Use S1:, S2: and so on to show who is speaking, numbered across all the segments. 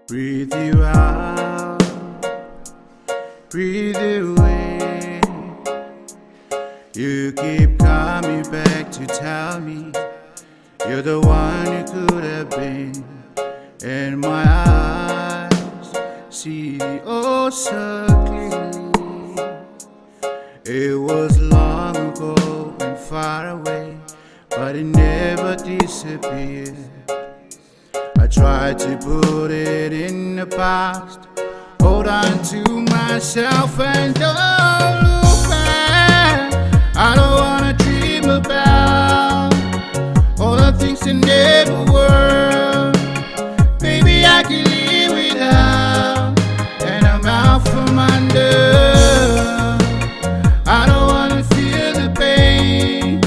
S1: Breathe you out, breathe you in. You keep coming back to tell me you're the one who could have been. And my eyes see the oh so clearly. It was long ago and far away, but it never disappeared. I tried to put it in the past, hold on to myself and don't look back. I don't wanna dream about all the things that never were. Baby, I can live without, and I'm out from under. I don't wanna feel the pain.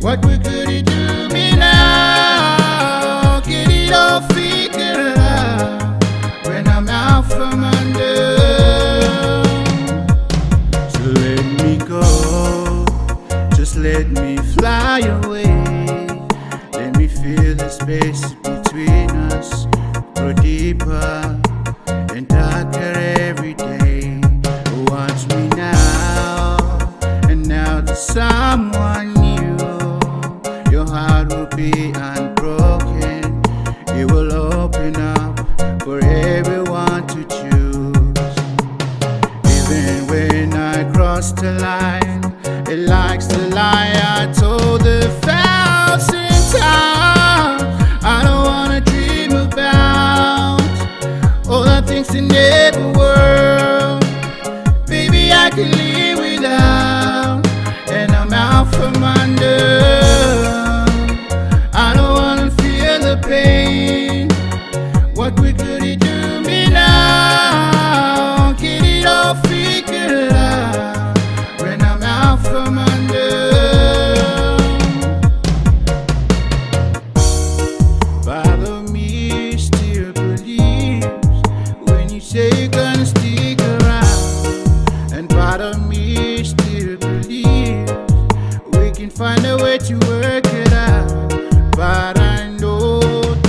S1: What could it do me now? Get it all figured out when I'm out from under. So let me go, just let me fly away. Let me feel the space between us grow deeper and darker every day. Watch me now, and now to someone new. Your heart will be unbroken. It will open up for everyone to choose. Even when I cross the line, it likes the lie I told 1,000 times. I don't wanna dream about all the things that never were. Baby, I can live without, and I'm out from under. I don't wanna feel the pain. What could it do me now? Get it all figured out when I'm out from under. Part of me still believes when you say you're gonna stick around, and part of me still believes we can find a way to work it out. But I know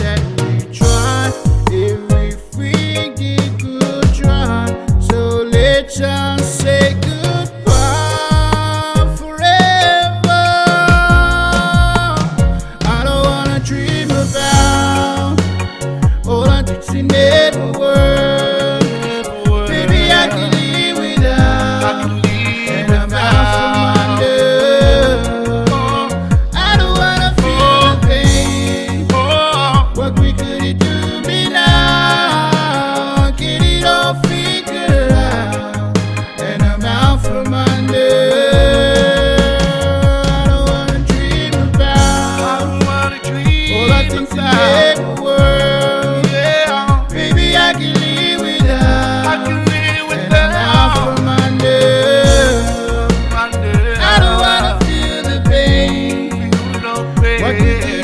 S1: that we tried everything we could try. So let's just say goodbye forever. I don't wanna dream about all the things we never were. Baby, I can live without, and I'm out from under. I don't wanna feel the pain. What could it do me now? Get it all figured out, and I'm out from under. I don't wanna dream about all the things that never were. Baby, I can live without, and I'm out from under. I don't wanna feel the pain. What could